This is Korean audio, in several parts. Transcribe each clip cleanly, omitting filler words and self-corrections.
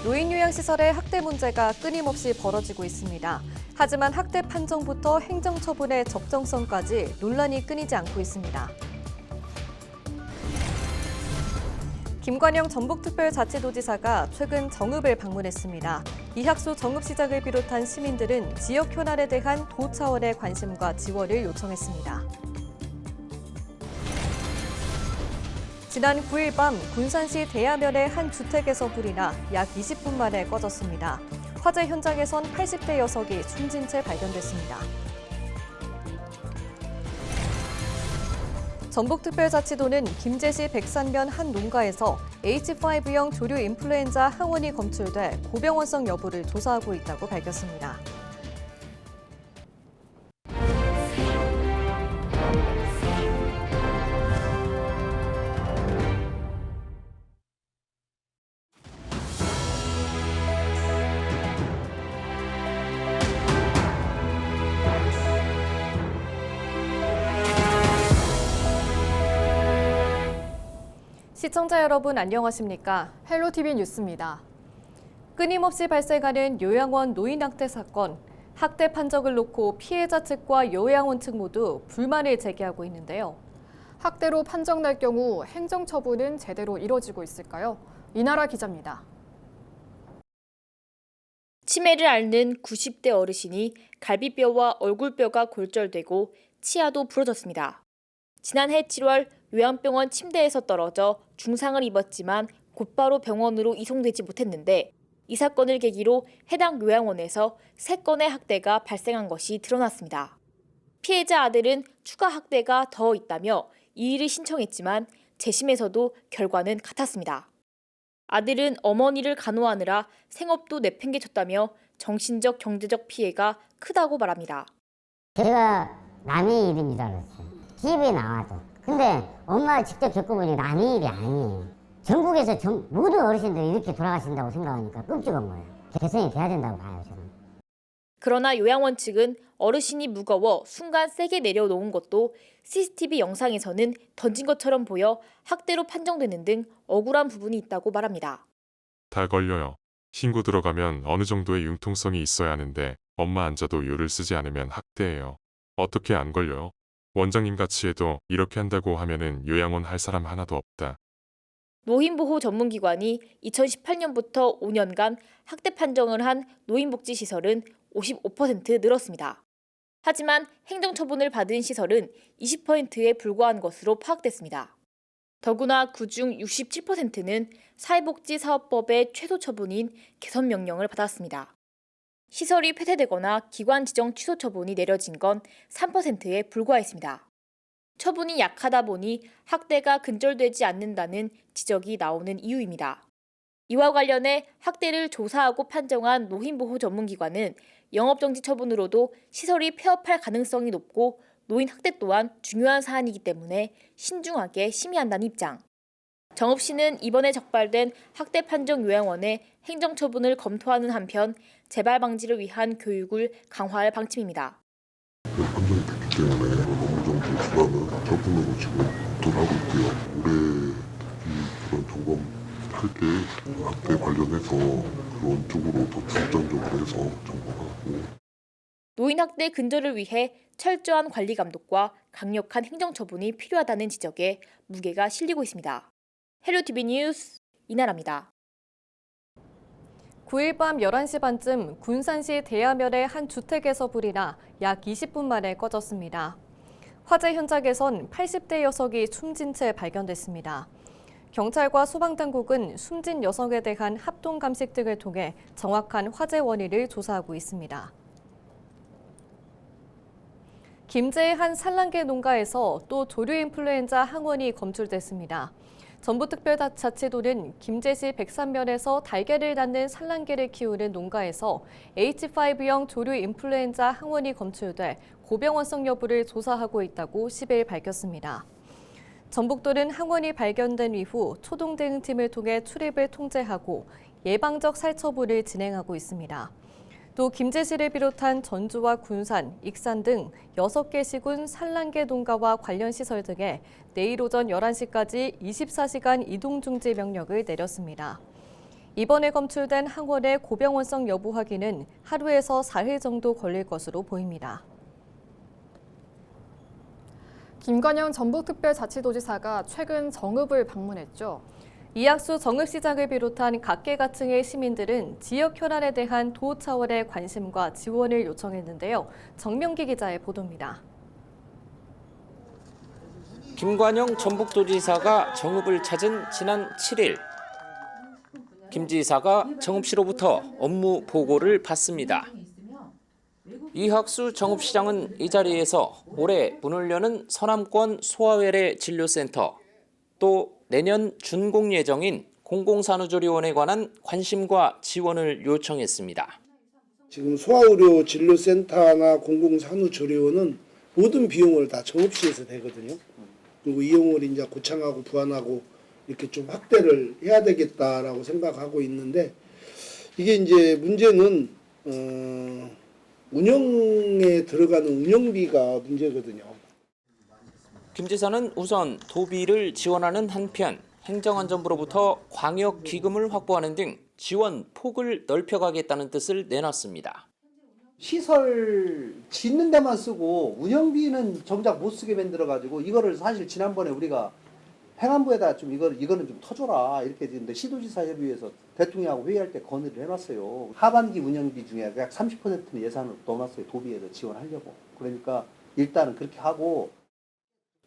노인요양시설의 학대 문제가 끊임없이 벌어지고 있습니다. 하지만 학대 판정부터 행정처분의 적정성까지 논란이 끊이지 않고 있습니다. 김관영 전북특별자치도지사가 최근 정읍을 방문했습니다. 이학수 정읍 시장을 비롯한 시민들은 지역 현안에 대한 도 차원의 관심과 지원을 요청했습니다. 지난 9일 밤 군산시 대야면의 한 주택에서 불이 나 약 20분 만에 꺼졌습니다. 화재 현장에선 80대 여성이 숨진 채 발견됐습니다. 전북특별자치도는 김제시 백산면 한 농가에서 H5형 조류 인플루엔자 항원이 검출돼 고병원성 여부를 조사하고 있다고 밝혔습니다. 시청자 여러분 안녕하십니까? 헬로티비 뉴스입니다. 끊임없이 발생하는 요양원 노인학대 사건, 학대 판정을 놓고 피해자 측과 요양원 측 모두 불만을 제기하고 있는데요. 학대로 판정날 경우 행정처분은 제대로 이뤄지고 있을까요? 이나라 기자입니다. 치매를 앓는 90대 어르신이 갈비뼈와 얼굴뼈가 골절되고 치아도 부러졌습니다. 지난해 7월 요양병원 침대에서 떨어져 중상을 입었지만 곧바로 병원으로 이송되지 못했는데 이 사건을 계기로 해당 요양원에서 3건의 학대가 발생한 것이 드러났습니다. 피해자 아들은 추가 학대가 더 있다며 이의를 신청했지만 재심에서도 결과는 같았습니다. 아들은 어머니를 간호하느라 생업도 내팽개쳤다며 정신적 경제적 피해가 크다고 말합니다. 제가 남의 일인 줄 알았어요. TV에 나와도. 근데 엄마가 직접 겪어보니 남의 일이 아니에요. 전국에서 모든 어르신들이 이렇게 돌아가신다고 생각하니까 끔찍한 거예요. 개선이 돼야 된다고 봐요, 저는. 그러나 요양원 측은 어르신이 무거워 순간 세게 내려놓은 것도 CCTV 영상에서는 던진 것처럼 보여 학대로 판정되는 등 억울한 부분이 있다고 말합니다. 다 걸려요. 신고 들어가면 어느 정도의 융통성이 있어야 하는데 엄마 앉아도 요를 쓰지 않으면 학대예요. 어떻게 안 걸려요? 원장님 같이 해도 이렇게 한다고 하면은 요양원 할 사람 하나도 없다. 노인보호 전문기관이 2018년부터 5년간 학대 판정을 한 노인복지시설은 55% 늘었습니다. 하지만 행정처분을 받은 시설은 20%에 불과한 것으로 파악됐습니다. 더구나 그중 67%는 사회복지사업법의 최소 처분인 개선 명령을 받았습니다. 시설이 폐쇄되거나 기관 지정 취소 처분이 내려진 건 3%에 불과했습니다. 처분이 약하다 보니 학대가 근절되지 않는다는 지적이 나오는 이유입니다. 이와 관련해 학대를 조사하고 판정한 노인보호 전문기관은 영업정지 처분으로도 시설이 폐업할 가능성이 높고 노인 학대 또한 중요한 사안이기 때문에 신중하게 심의한다는 입장. 정읍시는 이번에 적발된 학대 판정 요양원의 행정처분을 검토하는 한편 재발 방지를 위한 교육을 강화할 방침입니다. 판정이 됐기 때문에 어느 정도 기간은 처분으로 지금 검토를 하고 있고요. 올해 그런 점검할 때 학대 관련해서 그런 쪽으로 더 중점적으로 해서 점검하고. 노인 학대 근절을 위해 철저한 관리 감독과 강력한 행정처분이 필요하다는 지적에 무게가 실리고 있습니다. 헬로티비 뉴스 이나라입니다. 9일 밤 11시 반쯤 군산시 대야면의 한 주택에서 불이 나 약 20분 만에 꺼졌습니다. 화재 현장에선 80대 여성이 숨진 채 발견됐습니다. 경찰과 소방당국은 숨진 여성에 대한 합동 감식 등을 통해 정확한 화재 원인을 조사하고 있습니다. 김제의 한 산란개 농가에서 또 조류 인플루엔자 항원이 검출됐습니다. 전북특별자치도는 김제시 백산면에서 달걀을 낳는 산란개를 키우는 농가에서 H5형 조류 인플루엔자 항원이 검출돼 고병원성 여부를 조사하고 있다고 10일 밝혔습니다. 전북도는 항원이 발견된 이후 초동 대응팀을 통해 출입을 통제하고 예방적 살처분을 진행하고 있습니다. 또 김제시를 비롯한 전주와 군산, 익산 등 6개 시군 산란계 농가와 관련 시설 등에 내일 오전 11시까지 24시간 이동 중지 명령을 내렸습니다. 이번에 검출된 항원의 고병원성 여부 확인은 하루에서 4일 정도 걸릴 것으로 보입니다. 김관영 전북특별자치도지사가 최근 정읍을 방문했죠. 이학수 정읍시장을 비롯한 각계각층의 시민들은 지역 현안에 대한 도 차원의 관심과 지원을 요청했는데요. 정명기 기자의 보도입니다. 김관영 전북도지사가 정읍을 찾은 지난 7일. 김 지사가 정읍시로부터 업무 보고를 받습니다. 이학수 정읍시장은 이 자리에서 올해 문을 여는 서남권 소아외래 진료센터, 또 내년 준공 예정인 공공산후조리원에 관한 관심과 지원을 요청했습니다. 지금 소아의료 진료센터나 공공산후조리원은 모든 비용을 다 정읍시에서 되거든요. 그리고 이용을 이제 고창하고 부안하고 이렇게 좀 확대를 해야 되겠다라고 생각하고 있는데, 이게 이제 문제는 운영에 들어가는 운영비가 문제거든요. 김 지사는 우선 도비를 지원하는 한편 행정안전부로부터 광역 기금을 확보하는 등 지원 폭을 넓혀가겠다는 뜻을 내놨습니다. 시설 짓는 데만 쓰고 운영비는 정작 못 쓰게 만들어가지고, 이거를 사실 지난번에 우리가 행안부에다 좀 이거는 좀 터줘라 이렇게 했는데, 시도지사 협의회에서 대통령하고 회의할 때 건의를 해놨어요. 하반기 운영비 중에 약 30%는 예산을 넣어놨어요. 도비에서 지원하려고. 그러니까 일단은 그렇게 하고.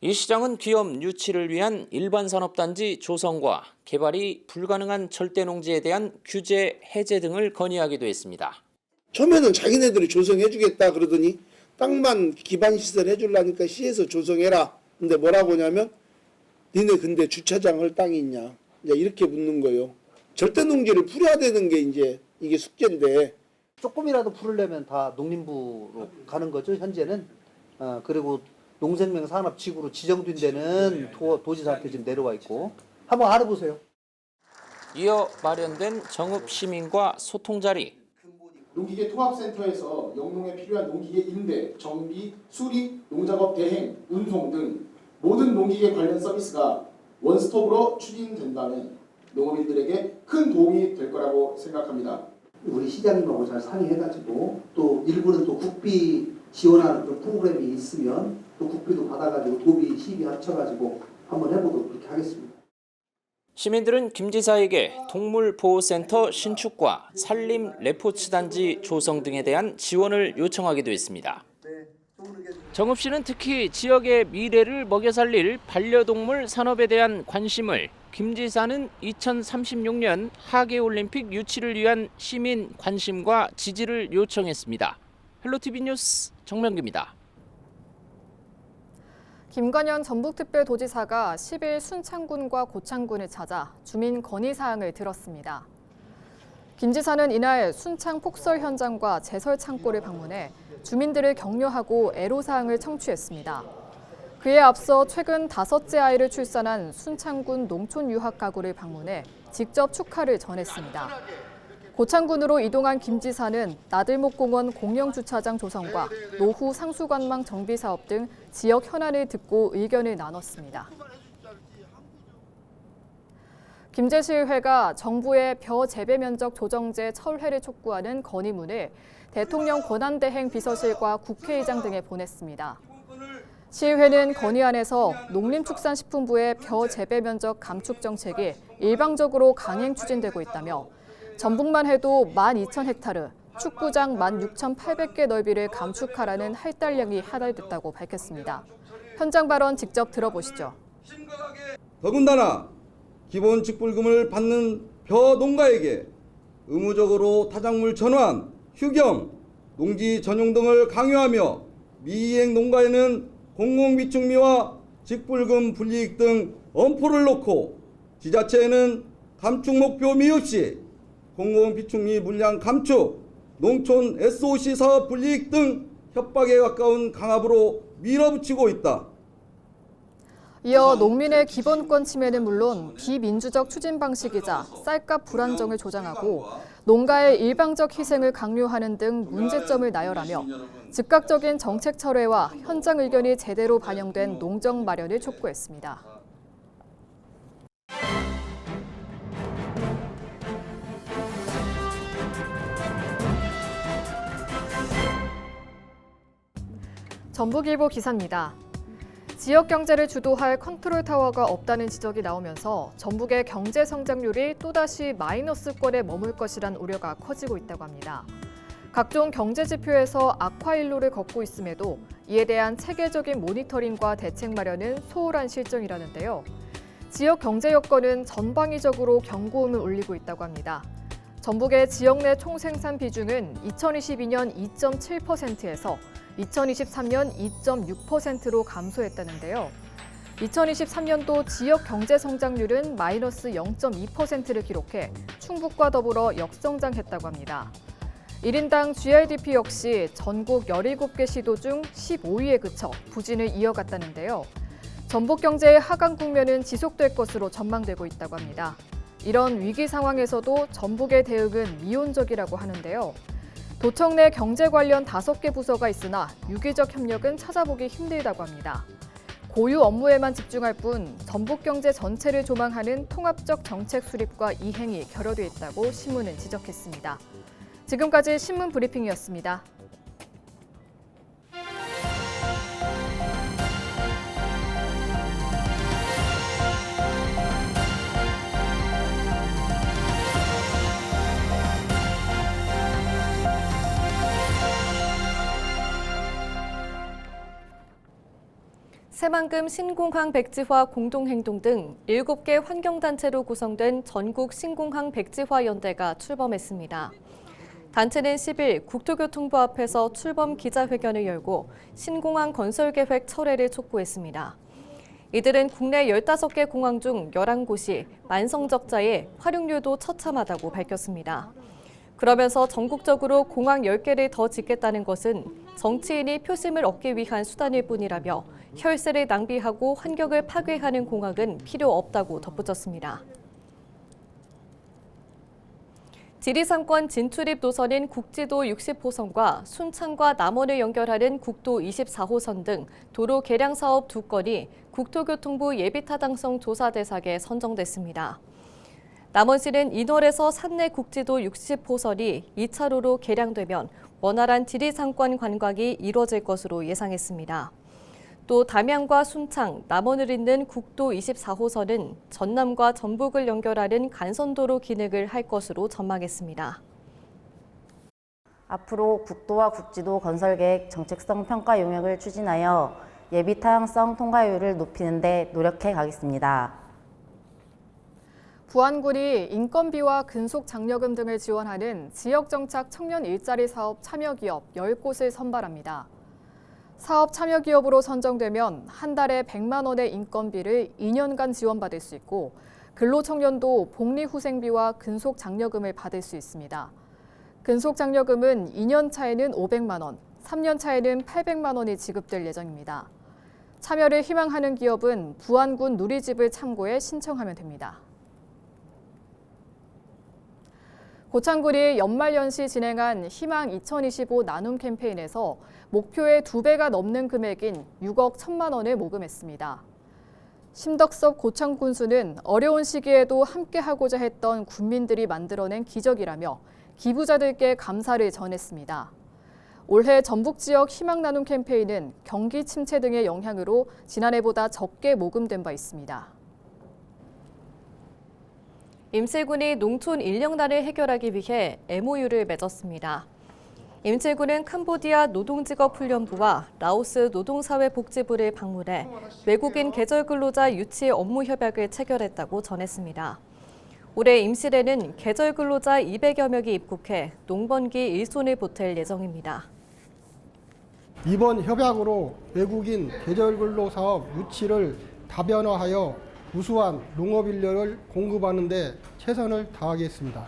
이 시장은 기업 유치를 위한 일반 산업단지 조성과 개발이 불가능한 절대농지에 대한 규제 해제 등을 건의하기도 했습니다. 처음에는 자기네들이 조성해주겠다 그러더니 땅만 기반시설 해주려니까 시에서 조성해라. 근데 뭐라고 하냐면 니네 근데 주차장 할 땅이 있냐. 이제 이렇게 묻는 거예요. 절대농지를 풀어야 되는 게 이제 이게 숙제인데. 조금이라도 풀으려면 다 농림부로 가는 거죠, 현재는. 그리고 농생명 산업지구로 지정된 데는 도지사한테 지금 내려와 있고. 한번 알아보세요. 이어 마련된 정읍 시민과 소통 자리. 농기계 통합센터에서 영농에 필요한 농기계 임대, 정비, 수리, 농작업 대행, 운송 등 모든 농기계 관련 서비스가 원스톱으로 추진된다면 농업인들에게 큰 도움이 될 거라고 생각합니다. 우리 시장님하고 잘 상의해가지고, 또 일부는 또 국비 지원하는 또 프로그램이 있으면 또 국비도 받아가지고 도비 시비 합쳐가지고 한번 해보도록 그렇게 하겠습니다. 시민들은 김 지사에게 동물보호센터 신축과 산림 레포츠 단지 조성 등에 대한 지원을 요청하기도 했습니다. 정읍시는 특히 지역의 미래를 먹여 살릴 반려동물 산업에 대한 관심을 김 지사는 2036년 하계올림픽 유치를 위한 시민 관심과 지지를 요청했습니다. 헬로티비 뉴스 정명기입니다. 김관현 전북특별도지사가 10일 순창군과 고창군을 찾아 주민 건의사항을 들었습니다. 김 지사는 이날 순창 폭설 현장과 제설 창고를 방문해 주민들을 격려하고 애로사항을 청취했습니다. 그에 앞서 최근 5째 아이를 출산한 순창군 농촌 유학 가구를 방문해 직접 축하를 전했습니다. 고창군으로 이동한 김 지사는 나들목공원 공영주차장 조성과 노후 상수관망 정비 사업 등 지역 현안을 듣고 의견을 나눴습니다. 김제시의회가 정부의 벼 재배 면적 조정제 철회를 촉구하는 건의문을 대통령 권한대행 비서실과 국회의장 등에 보냈습니다. 시의회는 건의안에서 농림축산식품부의 벼 재배 면적 감축 정책이 일방적으로 강행 추진되고 있다며 전북만 해도 12,000헥타르, 축구장 16,800개 넓이를 감축하라는 할당량이 하달됐다고 밝혔습니다. 현장 발언 직접 들어보시죠. 더군다나 기본 직불금을 받는 벼 농가에게 의무적으로 타작물 전환, 휴경, 농지 전용 등을 강요하며 미이행 농가에는 공공비축미와 직불금 불이익 등 엄포를 놓고 지자체에는 감축 목표 미흡시, 공공비축미 물량 감축, 농촌 SOC 사업 불이익 등 협박에 가까운 강압으로 밀어붙이고 있다. 이어 농민의 기본권 침해는 물론 비민주적 추진 방식이자 쌀값 불안정을 조장하고 농가의 일방적 희생을 강요하는 등 문제점을 나열하며 즉각적인 정책 철회와 현장 의견이 제대로 반영된 농정 마련을 촉구했습니다. 전북일보 기사입니다. 지역 경제를 주도할 컨트롤 타워가 없다는 지적이 나오면서 전북의 경제 성장률이 또다시 마이너스권에 머물 것이란 우려가 커지고 있다고 합니다. 각종 경제 지표에서 악화일로를 걷고 있음에도 이에 대한 체계적인 모니터링과 대책 마련은 소홀한 실정이라는데요. 지역 경제 여건은 전방위적으로 경고음을 울리고 있다고 합니다. 전북의 지역 내 총생산 비중은 2022년 2.7%에서 2023년 2.6%로 감소했다는데요. 2023년도 지역 경제 성장률은 마이너스 0.2%를 기록해 충북과 더불어 역성장했다고 합니다. 1인당 GRDP 역시 전국 17개 시도 중 15위에 그쳐 부진을 이어갔다는데요. 전북 경제의 하강 국면은 지속될 것으로 전망되고 있다고 합니다. 이런 위기 상황에서도 전북의 대응은 미온적이라고 하는데요. 도청 내 경제 관련 5개 부서가 있으나 유기적 협력은 찾아보기 힘들다고 합니다. 고유 업무에만 집중할 뿐 전북 경제 전체를 조망하는 통합적 정책 수립과 이행이 결여돼 있다고 신문은 지적했습니다. 지금까지 신문 브리핑이었습니다. 새만금 신공항 백지화 공동행동 등 7개 환경단체로 구성된 전국 신공항 백지화 연대가 출범했습니다. 단체는 10일 국토교통부 앞에서 출범 기자회견을 열고 신공항 건설 계획 철회를 촉구했습니다. 이들은 국내 15개 공항 중 11곳이 만성적자에 활용률도 처참하다고 밝혔습니다. 그러면서 전국적으로 공항 10개를 더 짓겠다는 것은 정치인이 표심을 얻기 위한 수단일 뿐이라며 혈세를 낭비하고 환경을 파괴하는 공항은 필요 없다고 덧붙였습니다. 지리산권 진출입 노선인 국지도 60호선과 순창과 남원을 연결하는 국도 24호선 등 도로 개량 사업 2건이 국토교통부 예비타당성 조사 대상에 선정됐습니다. 남원시는 인월에서 산내 국지도 60호선이 2차로로 개량되면 원활한 지리산권 관광이 이뤄질 것으로 예상했습니다. 또 담양과 순창, 남원을 잇는 국도 24호선은 전남과 전북을 연결하는 간선도로 기능을 할 것으로 전망했습니다. 앞으로 국도와 국지도 건설계획 정책성 평가 용역을 추진하여 예비 타당성 통과율을 높이는 데 노력해 가겠습니다. 부안군이 인건비와 근속장려금 등을 지원하는 지역정착 청년 일자리 사업 참여기업 10곳을 선발합니다. 사업 참여기업으로 선정되면 한 달에 100만 원의 인건비를 2년간 지원받을 수 있고 근로청년도 복리후생비와 근속장려금을 받을 수 있습니다. 근속장려금은 2년 차에는 500만 원, 3년 차에는 800만 원이 지급될 예정입니다. 참여를 희망하는 기업은 부안군 누리집을 참고해 신청하면 됩니다. 고창군이 연말연시 진행한 희망 2025 나눔 캠페인에서 목표의 2배가 넘는 금액인 6억 1천만 원을 모금했습니다. 심덕섭 고창 군수는 어려운 시기에도 함께하고자 했던 군민들이 만들어낸 기적이라며 기부자들께 감사를 전했습니다. 올해 전북 지역 희망 나눔 캠페인은 경기 침체 등의 영향으로 지난해보다 적게 모금된 바 있습니다. 임실군이 농촌 인력난을 해결하기 위해 MOU를 맺었습니다. 임실군은 캄보디아 노동직업훈련부와 라오스 노동사회복지부를 방문해 외국인 계절근로자 유치 업무 협약을 체결했다고 전했습니다. 올해 임실에는 계절근로자 200여 명이 입국해 농번기 일손을 보탤 예정입니다. 이번 협약으로 외국인 계절근로 사업 유치를 다변화하여 우수한 농업 인력을 공급하는 데 최선을 다하겠습니다.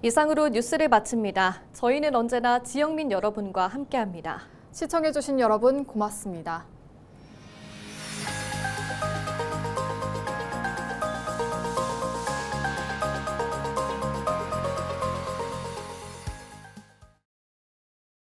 이상으로 뉴스를 마칩니다. 저희는 언제나 지역민 여러분과 함께합니다. 시청해주신 여러분 고맙습니다.